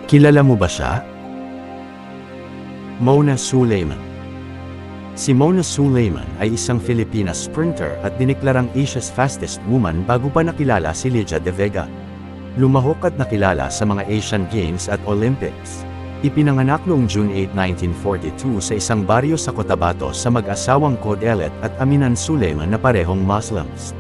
Kilala mo ba siya? Mona Sulaiman. Si Mona Sulaiman ay isang Filipina sprinter at diniklarang Asia's fastest woman bago pa nakilala si Lydia De Vega. Lumahok at nakilala sa mga Asian Games at Olympics. Ipinanganak noong June 8, 1942 sa isang baryo sa Cotabato sa mag-asawang Codelet at Aminan Sulaiman na parehong Muslims.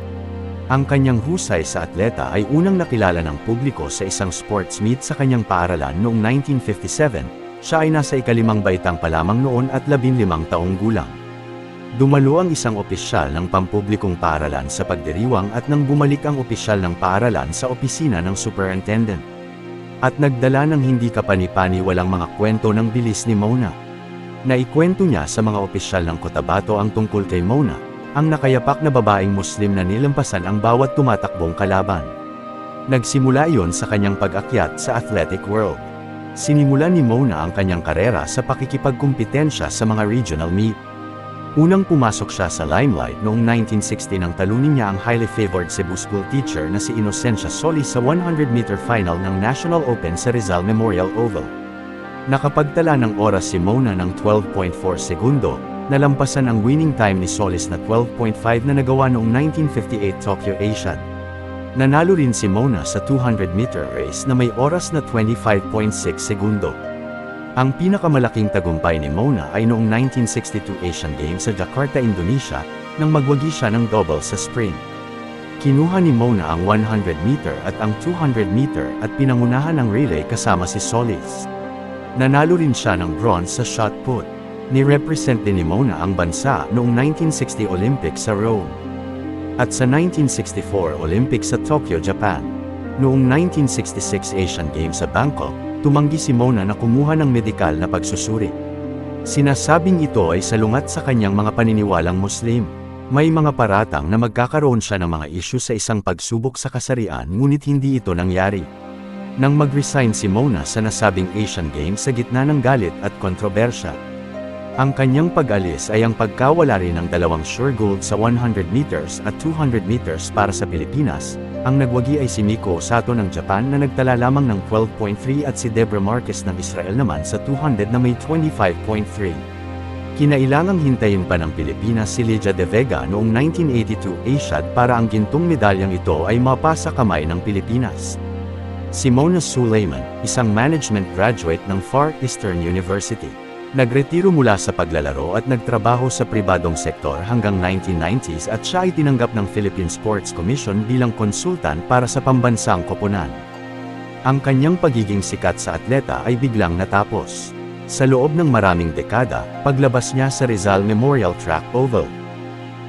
Ang kanyang husay sa atleta ay unang nakilala ng publiko sa isang sports meet sa kanyang paaralan noong 1957. Siya ay nasa ikalimang baitang pa lamang noon at 15 taong gulang. Dumalo ang isang opisyal ng pampublikong paaralan sa pagdiriwang at nang bumalik ang opisyal ng paaralan sa opisina ng superintendent. At nagdala ng hindi kapani-paniwalang mga kwento ng bilis ni Mona. Naikwento niya sa mga opisyal ng Cotabato ang tungkol kay Mona, ang nakayapak na babaeng Muslim na nilampasan ang bawat tumatakbong kalaban. Nagsimula iyon sa kanyang pag-akyat sa athletic world. Sinimulan ni Mona ang kanyang karera sa pakikipagkumpetensya sa mga regional meet. Unang pumasok siya sa limelight noong 1960 nang talunin niya ang highly favored Cebu school teacher na si Inocencia Solis sa 100-meter final ng National Open sa Rizal Memorial Oval. Nakapagtala ng oras si Mona ng 12.4 segundo, nalampasan ang winning time ni Solis na 12.5 na nagawa noong 1958 Tokyo Asian. Nanalo rin si Mona sa 200-meter race na may oras na 25.6 segundo. Ang pinakamalaking tagumpay ni Mona ay noong 1962 Asian Games sa Jakarta, Indonesia, nang magwagi siya ng double sa sprint. Kinuha ni Mona ang 100-meter at ang 200-meter at pinangunahan ang relay kasama si Solis. Nanalo rin siya ng bronze sa shot put. Ni-represent din ni Mona ang bansa noong 1960 Olympics sa Rome. At sa 1964 Olympics sa Tokyo, Japan. Noong 1966 Asian Games sa Bangkok, tumanggi si Mona na kumuha ng medikal na pagsusuri. Sinasabing ito ay salungat sa kanyang mga paniniwalang Muslim. May mga paratang na magkakaroon siya ng mga isyu sa isang pagsubok sa kasarian ngunit hindi ito nangyari. Nang mag-resign si Mona sa nasabing Asian Games sa gitna ng galit at kontrobersya. Ang kanyang pag-alis ay ang pagkawala rin ng dalawang sure gold sa 100 meters at 200 meters para sa Pilipinas. Ang nagwagi ay si Miko Sato ng Japan na nagtala lamang ng 12.3 at si Debra Marquez ng Israel naman sa 200 na may 25.3. Kinailangang hintayin pa ng Pilipinas si Lydia De Vega noong 1982 Asiad para ang gintong medalyang ito ay mapasa kamay ng Pilipinas. Si Mona Sulaiman, isang management graduate ng Far Eastern University. Nagretiro mula sa paglalaro at nagtrabaho sa pribadong sektor hanggang 1990s at siya ay tinanggap ng Philippine Sports Commission bilang konsultan para sa pambansang koponan. Ang kanyang pagiging sikat sa atleta ay biglang natapos. Sa loob ng maraming dekada, paglabas niya sa Rizal Memorial Track Oval.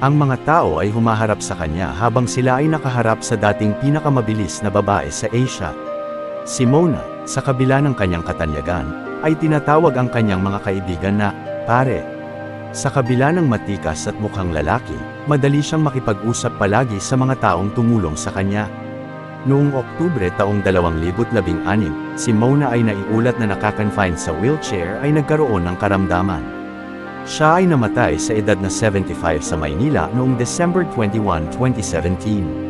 Ang mga tao ay humaharap sa kanya habang sila ay nakaharap sa dating pinakamabilis na babae sa Asia. Si Mona, sa kabila ng kanyang katanyagan, ay tinatawag ang kanyang mga kaibigan na pare. Sa kabila ng matikas at mukhang lalaki, madali siyang makipag-usap palagi sa mga taong tumulong sa kanya. Noong Oktubre taong 2016, si Mona ay naiulat na nakakonfine sa wheelchair ay nagkaroon ng karamdaman. Siya ay namatay sa edad na 75 sa Maynila noong December 21, 2017.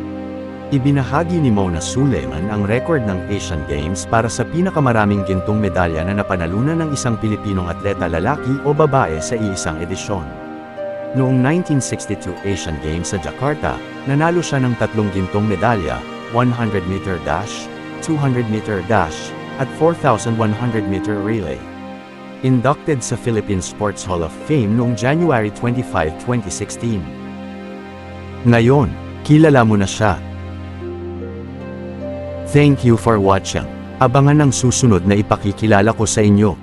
Ibinahagi ni Mona Sulaiman ang record ng Asian Games para sa pinakamaraming gintong medalya na napanalunan ng isang Pilipinong atleta lalaki o babae sa iisang edisyon. Noong 1962 Asian Games sa Jakarta, nanalo siya ng 3 gintong medalya, 100-meter dash, 200-meter dash, at 4,100-meter relay. Inducted sa Philippine Sports Hall of Fame noong January 25, 2016. Ngayon, kilala mo na siya. Thank you for watching. Abangan ang susunod na ipakikilala ko sa inyo.